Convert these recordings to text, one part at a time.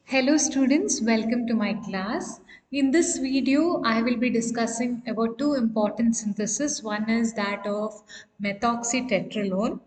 Hello students, welcome to my class. In this video, I will be discussing about two important syntheses. One is that of methoxytetralone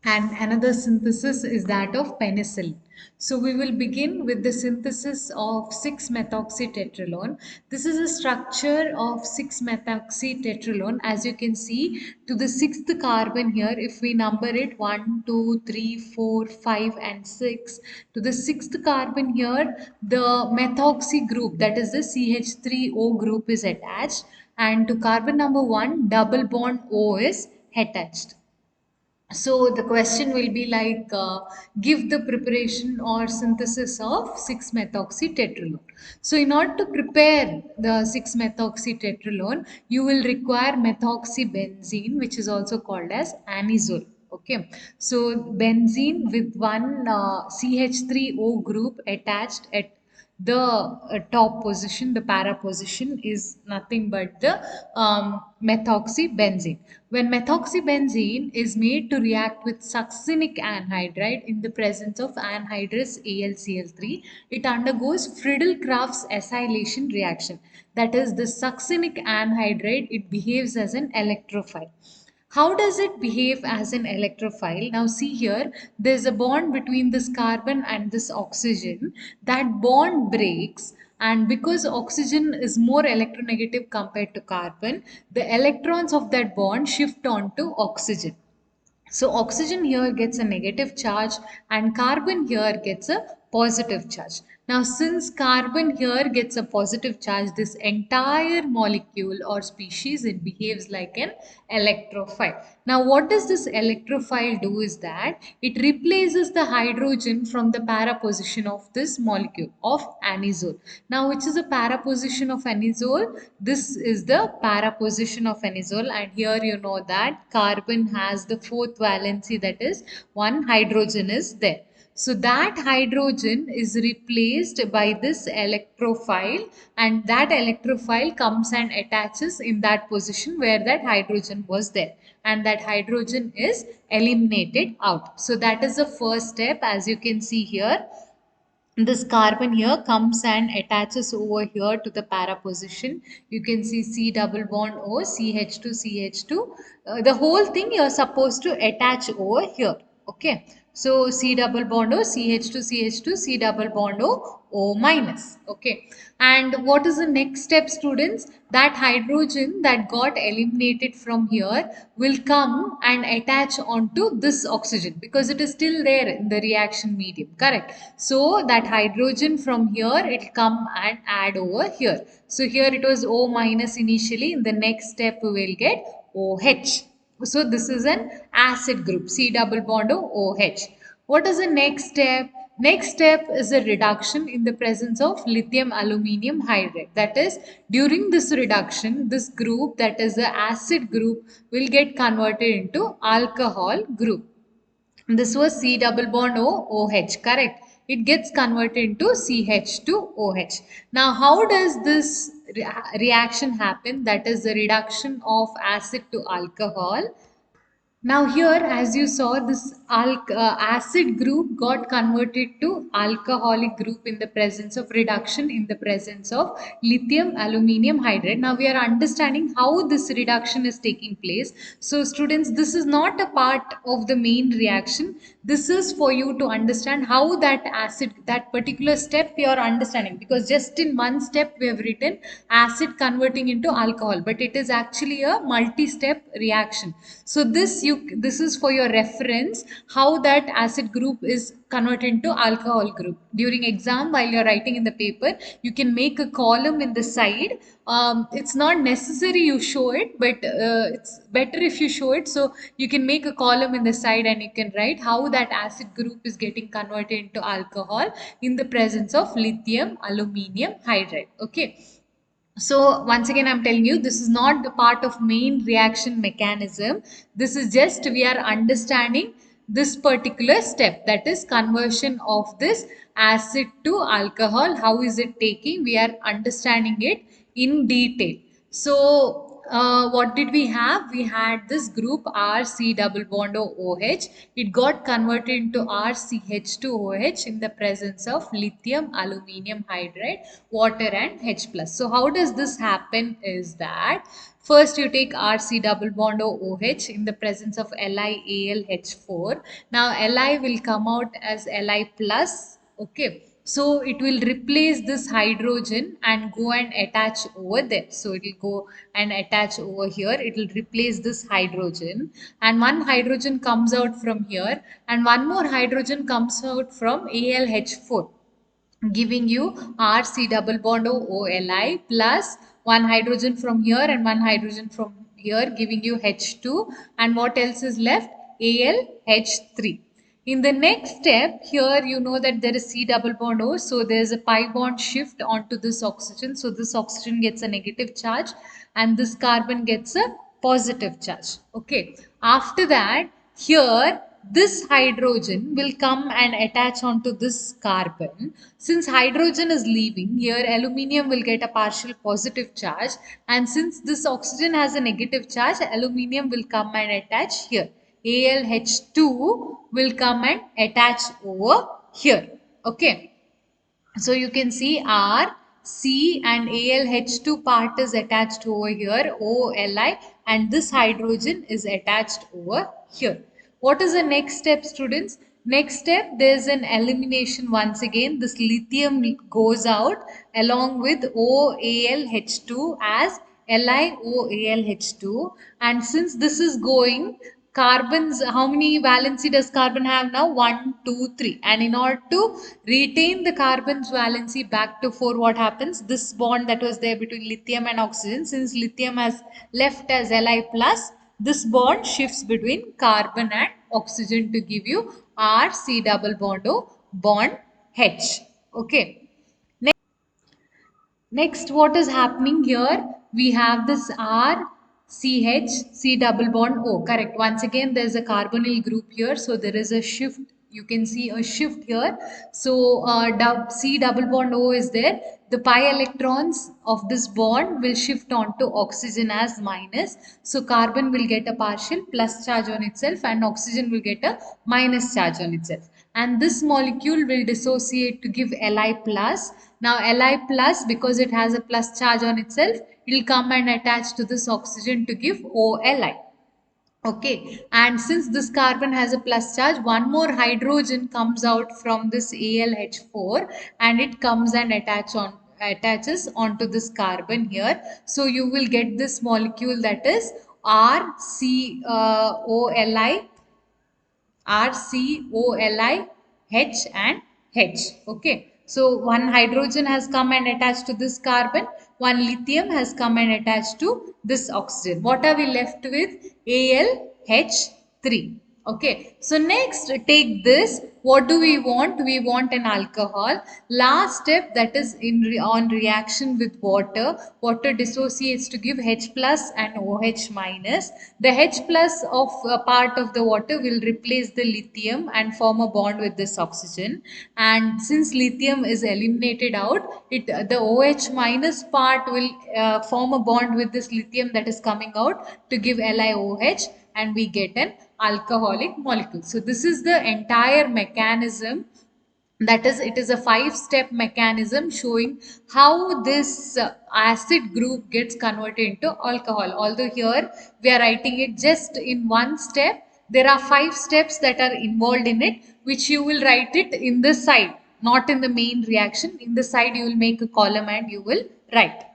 and another synthesis is that of penicillin. So we will begin with the synthesis of 6-methoxytetralone. This is a structure of 6-methoxytetralone. As you can see, to the sixth carbon here, if we number it 1, 2, 3, 4, 5 and 6, to the sixth carbon here, the methoxy group, that is the CH3O group, is attached, and to carbon number 1, double bond O is attached. So the question will be like, give the preparation or synthesis of 6-methoxytetralone. So in order to prepare the 6-methoxytetralone, you will require methoxybenzene, which is also called as anisole. Okay, so benzene with one CH3O group attached at the top position, the para position, is nothing but the methoxybenzene. When methoxybenzene is made to react with succinic anhydride in the presence of anhydrous AlCl3, it undergoes Friedel-Crafts acylation reaction. That is, the succinic anhydride, it behaves as an electrophile. How does it behave as an electrophile? Now see here, there's a bond between this carbon and this oxygen. That bond breaks, and because oxygen is more electronegative compared to carbon, the electrons of that bond shift onto oxygen. So oxygen here gets a negative charge and carbon here gets a positive charge. Now since carbon here gets a positive charge, this entire molecule or species, it behaves like an electrophile. Now what does this electrophile do is that it replaces the hydrogen from the para position of this molecule of anisole. Now which is the para position of anisole? This is the para position of anisole, and here you know that carbon has the fourth valency, that is one hydrogen is there. So that hydrogen is replaced by this electrophile, and that electrophile comes and attaches in that position where that hydrogen was there, and that hydrogen is eliminated out. So that is the first step. As you can see here, this carbon here comes and attaches over here to the para position. You can see C double bond O, CH2, CH2. The whole thing you're supposed to attach over here. Okay. So C double bond O, CH2, CH2, C double bond O, O minus. Okay. And what is the next step, students? That hydrogen that got eliminated from here will come and attach onto this oxygen because it is still there in the reaction medium, correct? So that hydrogen from here, it will come and add over here. So here it was O minus initially. In the next step we will get OH. So this is an acid group, C double bond O, OH. What is the next step? Next step is a reduction in the presence of lithium aluminium hydride. That is, during this reduction, this group, that is the acid group, will get converted into alcohol group. This was C double bond O, OH, correct? It gets converted into CH2OH. Now, how does this reaction happen? That is the reduction of acid to alcohol. Now here, as you saw, this acid group got converted to alcoholic group in the presence of reduction in the presence of lithium aluminium hydride. Now we are understanding how this reduction is taking place. So students, this is not a part of the main reaction. This is for you to understand how that acid, that particular step you are understanding, because just in one step we have written acid converting into alcohol, but it is actually a multi-step reaction. So this is for your reference, how that acid group is converted into alcohol group. During exam, while you're writing in the paper, you can make a column in the side. It's not necessary you show it, but it's better if you show it. So you can make a column in the side and you can write how that acid group is getting converted into alcohol in the presence of lithium aluminium hydride. Okay. So once again, I'm telling you, this is not the part of main reaction mechanism. This is just we are understanding this particular step, that is conversion of this acid to alcohol. How is it taking? We are understanding it in detail. So what did we have? We had this group RC double bond OH. It got converted into RCH2OH in the presence of lithium aluminium hydride, water and H plus. So how does this happen is that first you take RC double bond OH in the presence of LiAlH4. Now Li will come out as Li plus. Okay, so it will replace this hydrogen and go and attach over there. So it will go and attach over here. It will replace this hydrogen, and one hydrogen comes out from here, and one more hydrogen comes out from AlH4, giving you RC double bond OLI plus one hydrogen from here and one hydrogen from here, giving you H2, and what else is left? AlH3. In the next step, here you know that there is C double bond O, so there is a pi bond shift onto this oxygen. So this oxygen gets a negative charge and this carbon gets a positive charge. Okay. After that, here this hydrogen will come and attach onto this carbon. Since hydrogen is leaving, here aluminium will get a partial positive charge, and since this oxygen has a negative charge, aluminium will come and attach here. AlH2 will come and attach over here. Okay. So you can see R, C and AlH2 part is attached over here, OLI, and this hydrogen is attached over here. What is the next step, students? Next step, there is an elimination once again. This lithium goes out along with OAlH2 as LiOAlH2, and since this is going, carbons, how many valency does carbon have now? 1, 2, 3. And in order to retain the carbon's valency back to 4, what happens? This bond that was there between lithium and oxygen, since lithium has left as Li plus, this bond shifts between carbon and oxygen to give you RC double bond O bond H. Okay. Next, what is happening here? We have this R, CH, C double bond O. Correct. Once again, there is a carbonyl group here. So there is a shift. You can see a shift here. So C double bond O is there. The pi electrons of this bond will shift onto oxygen as minus. So carbon will get a partial plus charge on itself and oxygen will get a minus charge on itself. And this molecule will dissociate to give Li plus. Now Li plus, because it has a plus charge on itself, it will come and attach to this oxygen to give OLi. Okay, and since this carbon has a plus charge, one more hydrogen comes out from this AlH4 and it comes and attaches onto this carbon here. So you will get this molecule that is RCOLI, RCOLI, H and H. Okay. So one hydrogen has come and attached to this carbon. One lithium has come and attached to this oxygen. What are we left with? AlH3. Okay. So next take this. What do we want? We want an alcohol. Last step, that is on reaction with water. Water dissociates to give H plus and OH minus. The H plus of a part of the water will replace the lithium and form a bond with this oxygen. And since lithium is eliminated out, the OH minus part will form a bond with this lithium that is coming out to give LiOH, and we get an alcoholic molecule. So this is the entire mechanism, that is, it is a 5-step mechanism showing how this acid group gets converted into alcohol. Although here we are writing it just in one step, there are 5 steps that are involved in it, which you will write it in the side, not in the main reaction. In the side you will make a column and you will write.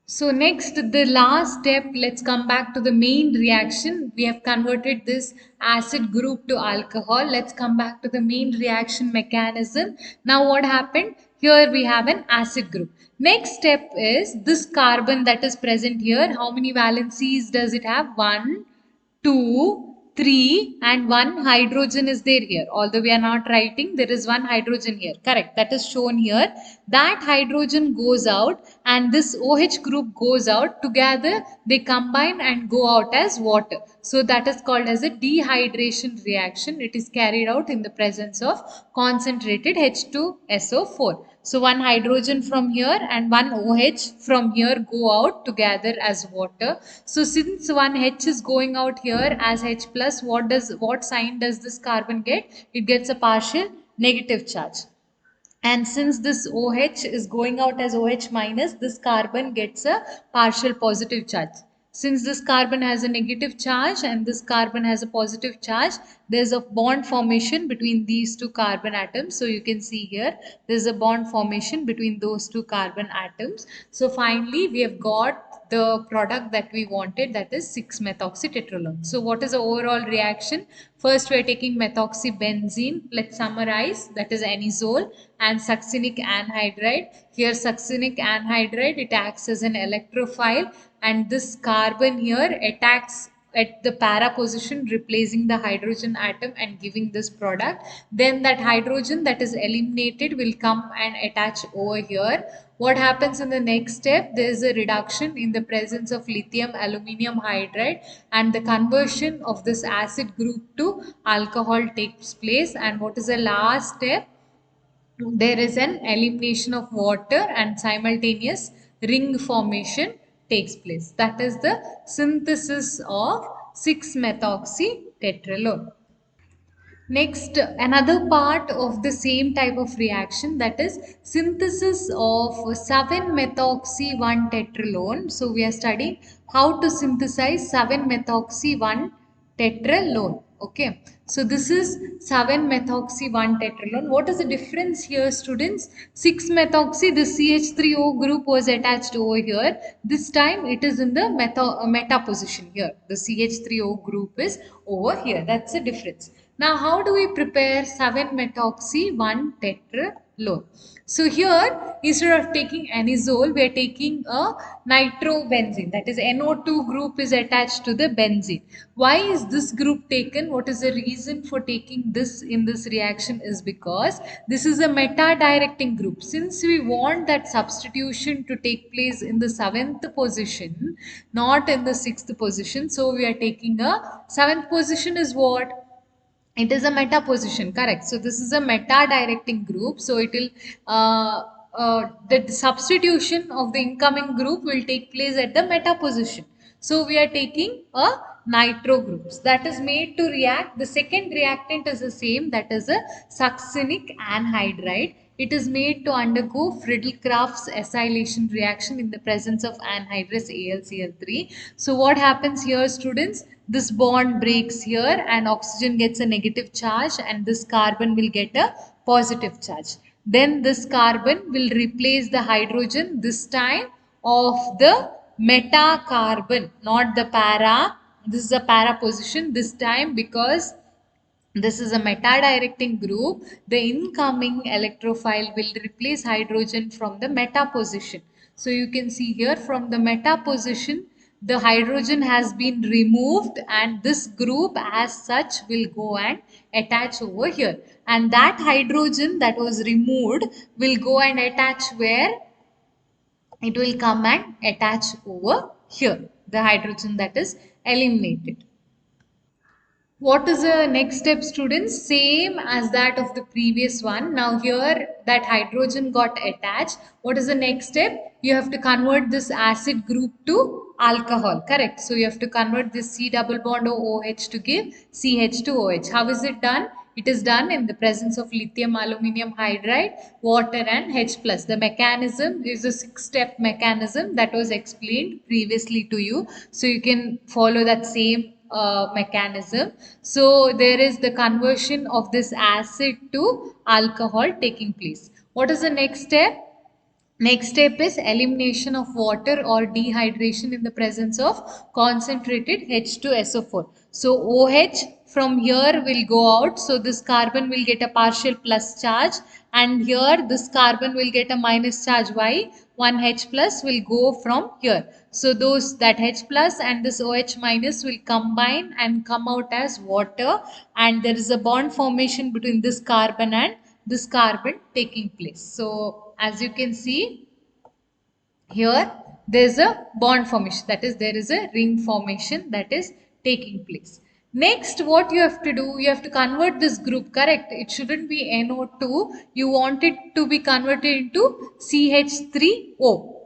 So next, the last step, let's come back to the main reaction. We have converted this acid group to alcohol. Let's come back to the main reaction mechanism. Now what happened? Here we have an acid group. Next step is this carbon that is present here. How many valencies does it have? 1, 2, 3 and 1 hydrogen is there here. Although we are not writing, there is 1 hydrogen here. Correct. That is shown here. That hydrogen goes out and this OH group goes out. Together they combine and go out as water. So that is called as a dehydration reaction. It is carried out in the presence of concentrated H2SO4. So one hydrogen from here and one OH from here go out together as water. So since one H is going out here as H plus, what sign does this carbon get? It gets a partial negative charge. And since this OH is going out as OH minus, this carbon gets a partial positive charge. Since this carbon has a negative charge and this carbon has a positive charge, there's a bond formation between these two carbon atoms. So you can see here, there's a bond formation between those two carbon atoms. So finally, we have got the product that we wanted, that is 6-methoxytetralone. So what is the overall reaction? First we are taking methoxybenzene. Let's summarize, that is anisole and succinic anhydride. Here succinic anhydride, it acts as an electrophile and this carbon here attacks at the para position, replacing the hydrogen atom and giving this product. Then that hydrogen that is eliminated will come and attach over here. What happens in the next step? There is a reduction in the presence of lithium aluminium hydride and the conversion of this acid group to alcohol takes place. And what is the last step? There is an elimination of water and simultaneous ring formation takes place. That is the synthesis of 6-methoxytetralone. Next, another part of the same type of reaction, that is synthesis of 7-methoxy-1-tetralone. So we are studying how to synthesize 7-methoxy-1-tetralone. Okay, so this is 7-methoxy-1-tetralone. What is the difference here, students? 6-methoxy, the CH3O group was attached over here. This time it is in the meta position here. The CH3O group is over here. That's the difference. Now, how do we prepare 7-methoxy-1-tetralone? So here, instead of taking anisole, we are taking a nitrobenzene. That is, NO2 group is attached to the benzene. Why is this group taken? What is the reason for taking this in this reaction? Is because this is a meta-directing group. Since we want that substitution to take place in the 7th position, not in the 6th position, so we are taking a 7th position is what? It is a meta position, correct? So this is a meta directing group, so it will the substitution of the incoming group will take place at the meta position. So we are taking a nitro groups that is made to react. The second reactant is the same, that is a succinic anhydride. It is made to undergo Friedel-Crafts acylation reaction in the presence of anhydrous AlCl3. So what happens here, students? This bond breaks here and oxygen gets a negative charge and this carbon will get a positive charge. Then this carbon will replace the hydrogen, this time of the meta carbon, not the para. This is a para position this time because this is a meta-directing group. The incoming electrophile will replace hydrogen from the meta position. So you can see here from the meta position, the hydrogen has been removed and this group as such will go and attach over here. And that hydrogen that was removed will go and attach where? It will come and attach over here. The hydrogen that is eliminated. What is the next step, students? Same as that of the previous one. Now here that hydrogen got attached. What is the next step? You have to convert this acid group to alcohol, correct? So you have to convert this C double bond OH to give CH2OH. How is it done? It is done in the presence of lithium aluminium hydride, water and H plus. The mechanism is a 6-step mechanism that was explained previously to you. So you can follow that same mechanism. So there is the conversion of this acid to alcohol taking place. What is the next step? Next step is elimination of water or dehydration in the presence of concentrated H2SO4. So OH from here will go out. So this carbon will get a partial plus charge and here this carbon will get a minus charge. Why? One H plus will go from here. So those that H plus and this OH minus will combine and come out as water and there is a bond formation between this carbon and this carbon taking place. So as you can see here, there is a bond formation, that is there is a ring formation that is taking place. Next, what you have to do, you have to convert this group, correct? It shouldn't be NO2. You want it to be converted into CH3O.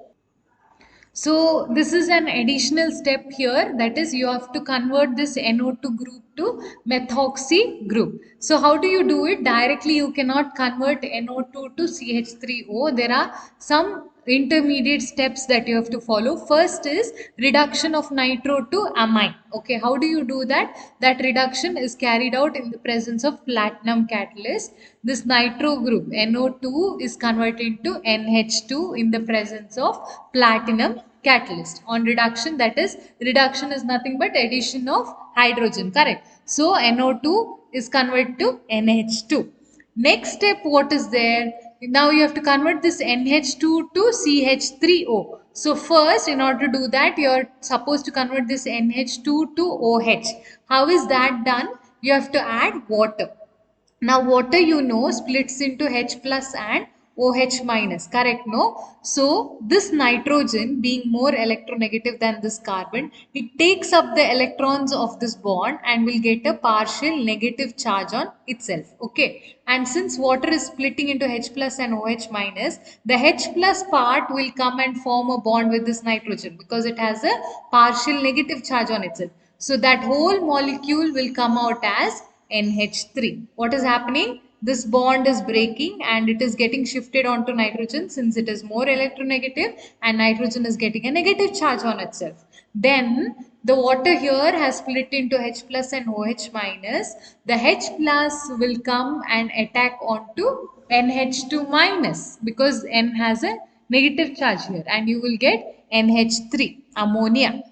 So this is an additional step here, that is you have to convert this NO2 group to methoxy group. So how do you do it? Directly you cannot convert NO2 to CH3O. There are some intermediate steps that you have to follow. First is reduction of nitro to amine. Okay, how do you do that? That reduction is carried out in the presence of platinum catalyst. This nitro group NO2 is converted to NH2 in the presence of platinum catalyst. On reduction, that is, reduction is nothing but addition of hydrogen, correct? So NO2 is converted to NH2. Next step, what is there? Now you have to convert this NH2 to CH3O. So first, in order to do that, you are supposed to convert this NH2 to OH. How is that done? You have to add water. Now water, you know, splits into H plus and OH minus, correct? No? So this nitrogen, being more electronegative than this carbon, it takes up the electrons of this bond and will get a partial negative charge on itself. Okay. And since water is splitting into H plus and OH minus, the H plus part will come and form a bond with this nitrogen because it has a partial negative charge on itself. So that whole molecule will come out as NH3. What is happening? This bond is breaking and it is getting shifted onto nitrogen since it is more electronegative, and nitrogen is getting a negative charge on itself. Then the water here has split into H plus and OH minus. The H plus will come and attack onto NH2 minus because N has a negative charge here, and you will get NH3, ammonia.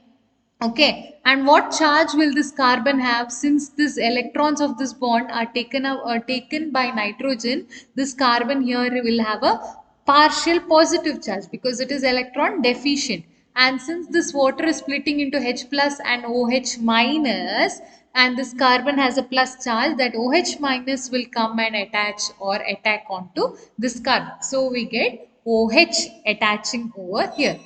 Okay, and what charge will this carbon have? Since these electrons of this bond are taken by nitrogen, this carbon here will have a partial positive charge because it is electron deficient. And since this water is splitting into H plus and OH minus, and this carbon has a plus charge, that OH minus will come and attach or attack onto this carbon. So we get OH attaching over here.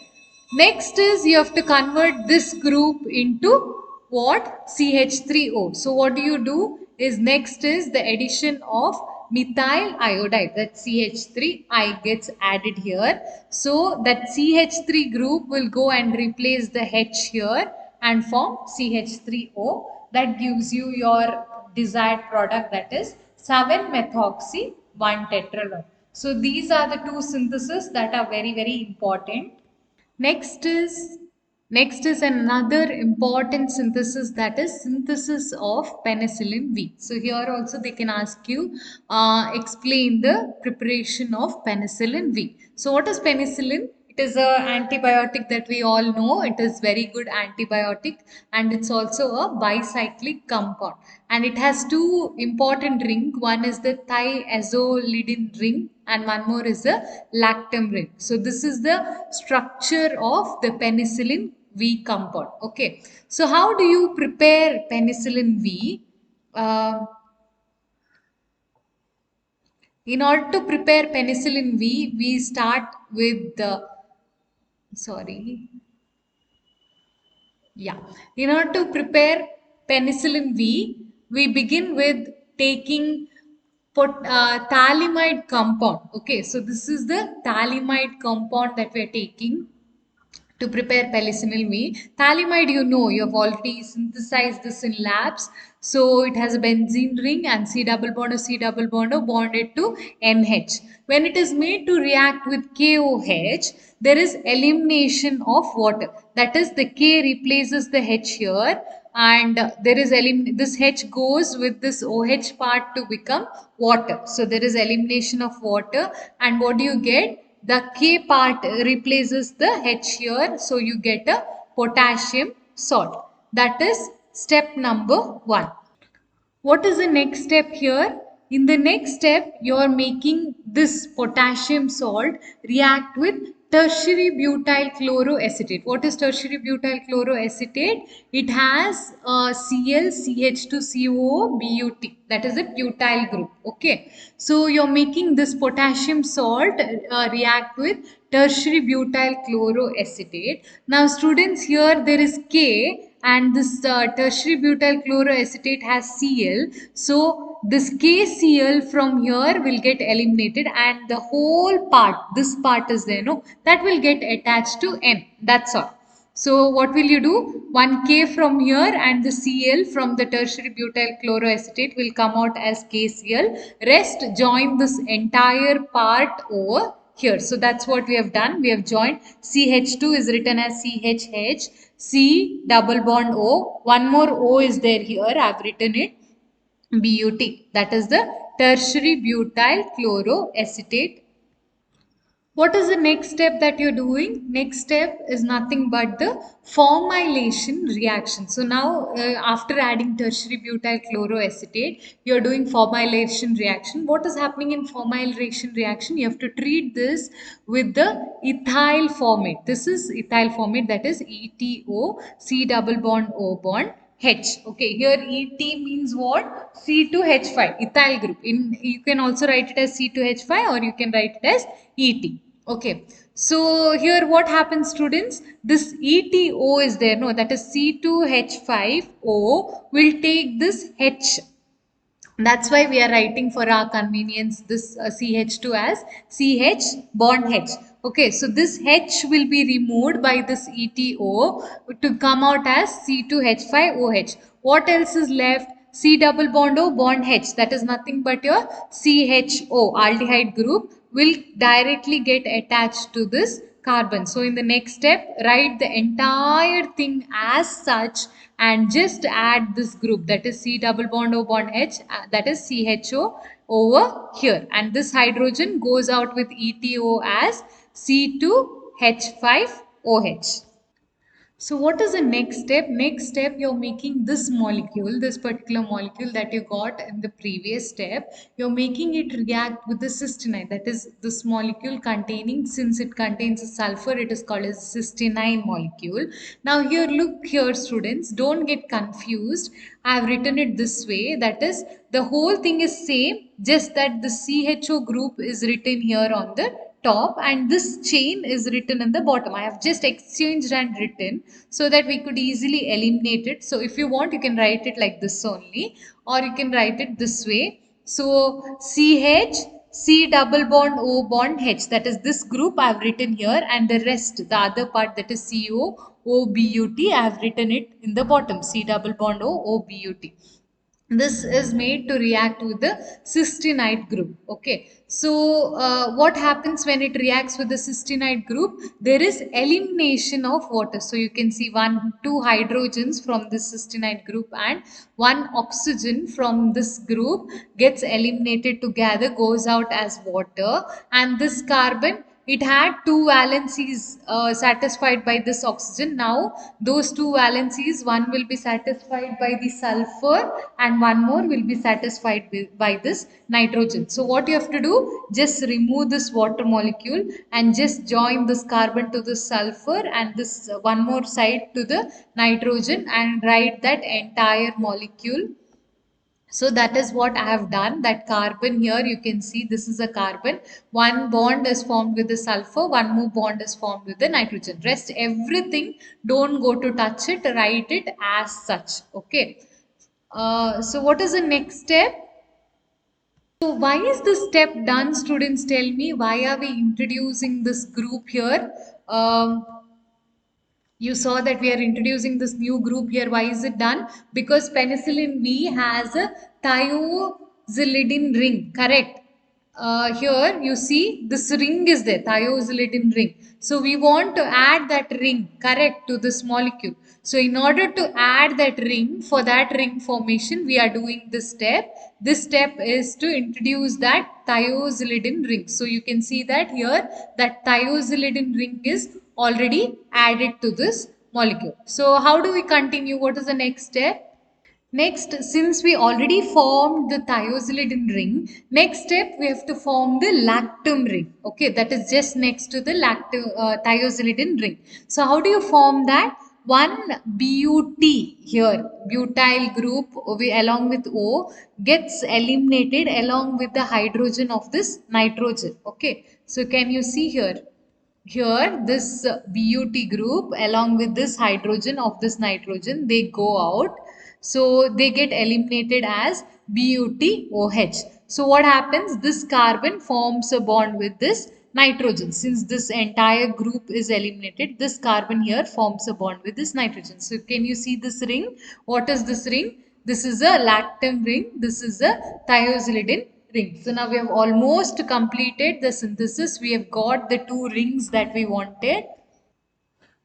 Next is you have to convert this group into what? CH3O. So what do you do is next is the addition of methyl iodide, that CH3 I gets added here. So that CH3 group will go and replace the H here and form CH3O. That gives you your desired product, that is 7-methoxy 1-tetralone. So these are the two syntheses that are very important. Next is another important synthesis, that is synthesis of penicillin V. So here also they can ask you explain the preparation of penicillin V. So what is penicillin? It is a antibiotic that we all know. It is very good antibiotic, and it's also a bicyclic compound. And it has two important ring. One is the thiazolidine ring and one more is the lactam ring. So this is the structure of the penicillin V compound. Okay. So how do you prepare penicillin V? Uh, in order to prepare penicillin V, we start with the, sorry, yeah. In order to prepare penicillin V, we begin with taking thalamide compound. Okay, so this is the thalamide compound that we are taking to prepare penicillin V. Thalamide, you know, you have already synthesized this in labs. So it has a benzene ring and C double bond or C double bond or bonded to NH. When it is made to react with KOH, there is elimination of water. That is, the K replaces the H here, and there is this H goes with this OH part to become water. So there is elimination of water, and what do you get? The K part replaces the H here, so you get a potassium salt. That is step number 1. What is the next step here? In the next step, you are making this potassium salt react with tertiary butyl chloroacetate. What is tertiary butyl chloroacetate? It has ClCH2COO BUT. That is a butyl group. Okay. So you're making this potassium salt react with tertiary butyl chloroacetate. Now students, here there is K and this tertiary butyl chloroacetate has Cl. So this KCl from here will get eliminated, and the whole part, this part is there, no, that will get attached to N. That's all. So what will you do? 1K from here and the Cl from the tertiary butyl chloroacetate will come out as KCl. Rest join this entire part over here. So that's what we have done. We have joined. CH2 is written as CHH. C double bond O. One more O is there here. I have written it. BUT. That is the tertiary butyl chloroacetate. What is the next step that you're doing? Next step is nothing but the formylation reaction. So now after adding tertiary butyl chloroacetate, you're doing formylation reaction. What is happening in formylation reaction? You have to treat this with the ethyl formate. This is ethyl formate, that is ETO, C double bond O bond H. Okay, here Et means what? C2H5, ethyl group. You can also write it as C2H5 or you can write it as Et. Okay, so here what happens, students? This ETO is there, no, that is C2H5O will take this H. That's why we are writing for our convenience this CH2 as CH bond H. Okay, so this H will be removed by this ETO to come out as C2H5OH. What else is left? C double bond O bond H, that is nothing but your CHO aldehyde group will directly get attached to this carbon. So in the next step, write the entire thing as such and just add this group, that is C double bond O bond H, that is CHO over here, and this hydrogen goes out with ETO as C2H5OH. So what is the next step? Next step, you're making this molecule, this particular molecule that you got in the previous step, you're making it react with the cysteine. That is this molecule containing, since it contains a sulfur, it is called as cysteine molecule. Now here, look here students, don't get confused. I have written it this way, that is the whole thing is same, just that the CHO group is written here on the top and this chain is written in the bottom. I have just exchanged and written so that we could easily eliminate it. So if you want, you can write it like this only, or you can write it this way. So CH C double bond O bond H, that is this group I have written here, and the rest, the other part, that is CO O BUT, I have written it in the bottom, C double bond O BUT. This is made to react with the cysteinide group. Okay, so what happens when it reacts with the cysteinide group? There is elimination of water. So you can see two hydrogens from this cysteinide group and one oxygen from this group gets eliminated together, goes out as water, and this carbon, it had two valencies satisfied by this oxygen. Now those two valencies, one will be satisfied by the sulfur and one more will be satisfied by this nitrogen. So what you have to do, just remove this water molecule and just join this carbon to the sulfur and this one more side to the nitrogen and write that entire molecule. So that is what I have done. That carbon here, you can see this is a carbon. One bond is formed with the sulfur, one more bond is formed with the nitrogen. Rest everything, don't go to touch it, write it as such. Okay. So what is the next step? So why is this step done, students? Tell me, why are we introducing this group here? You saw that we are introducing this new group here. Why is it done? Because penicillin V has a thiazolidine ring, correct? Here you see this ring is there, thiazolidine ring. So we want to add that ring, correct, to this molecule. So in order to add that ring, for that ring formation, we are doing this step. This step is to introduce that thiazolidine ring. So you can see that here, that thiazolidine ring is already added to this molecule. So how do we continue? What is the next step? Next, since we already formed the thiazolidine ring, next step we have to form the lactam ring. Okay, that is just next to the thiazolidine ring. So how do you form that? One BUT here, butyl group along with O gets eliminated along with the hydrogen of this nitrogen. Okay, so can you see here? here this BUT group along with this hydrogen of this nitrogen, they go out, so they get eliminated as BUTOH. So what happens, this carbon forms a bond with this nitrogen. Since this entire group is eliminated, this carbon here forms a bond with this nitrogen. So can you see this ring? What is this ring? This is a lactam ring, this is a thiazolidine ring. So now we have almost completed the synthesis. We have got the two rings that we wanted.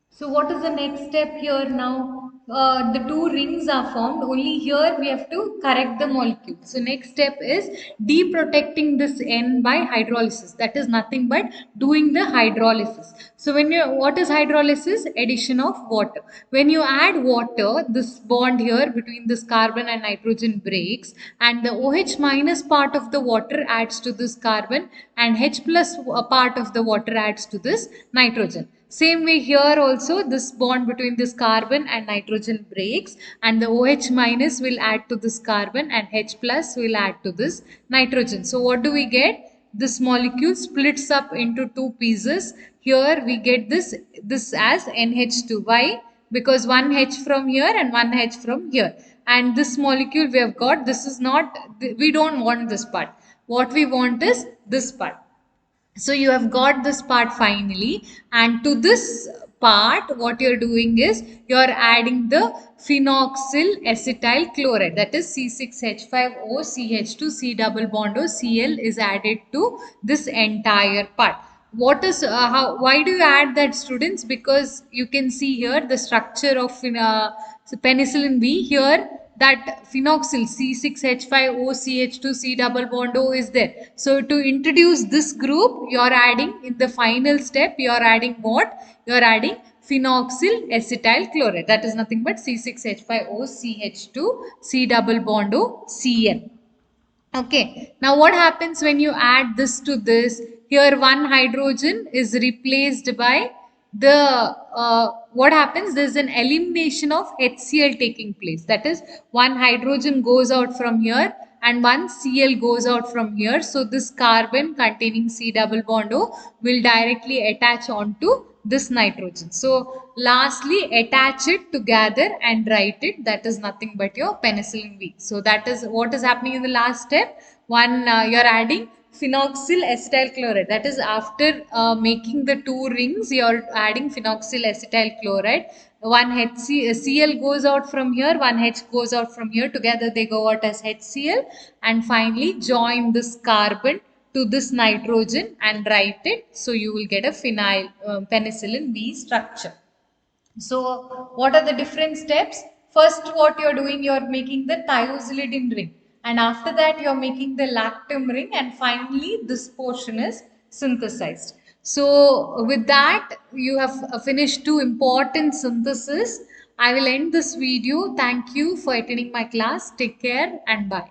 So what is the next step here now? The two rings are formed. Only here we have to correct the molecule. So next step is deprotecting this N by hydrolysis. That is nothing but doing the hydrolysis. So when you, what is hydrolysis? Addition of water. When you add water, this bond here between this carbon and nitrogen breaks, and the OH minus part of the water adds to this carbon, and H plus part of the water adds to this nitrogen. Same way here also, this bond between this carbon and nitrogen breaks, and the OH minus will add to this carbon and H plus will add to this nitrogen. So what do we get? This molecule splits up into two pieces. Here we get this as NH2. Why? Because one H from here and one H from here. And this molecule we have got, this is not, we don't want this part. What we want is this part. So you have got this part finally, and to this part what you're doing is you're adding the phenoxyl acetyl chloride, that is C6H5OCH2 C double bond O Cl is added to this entire part. What is how, why do you add that, students? Because you can see here the structure of penicillin V here, that phenoxyl C6H5OCH2 C double bond O is there. So to introduce this group, you are adding in the final step, you are adding what? You are adding phenoxyl acetyl chloride. That is nothing but C6H5OCH2 C double bond O Cl. Okay, now what happens when you add this to this? Here one hydrogen is replaced by the, what happens? There's an elimination of HCl taking place. That is, one hydrogen goes out from here and one Cl goes out from here. So this carbon containing C double bond O will directly attach onto this nitrogen. So lastly, attach it together and write it. That is nothing but your penicillin V. So that is what is happening in the last step. One, you're adding phenoxyl acetyl chloride. That is, after making the two rings, you're adding phenoxyl acetyl chloride. One Cl goes out from here, one H goes out from here. Together they go out as HCl, and finally join this carbon to this nitrogen and write it. So you will get a phenyl penicillin B structure. So what are the different steps? First, what you're doing, you're making the thiazolidine ring, and after that you're making the lactam ring, and finally this portion is synthesized. So with that, you have finished two important synthesis. I will end this video. Thank you for attending my class. Take care and bye.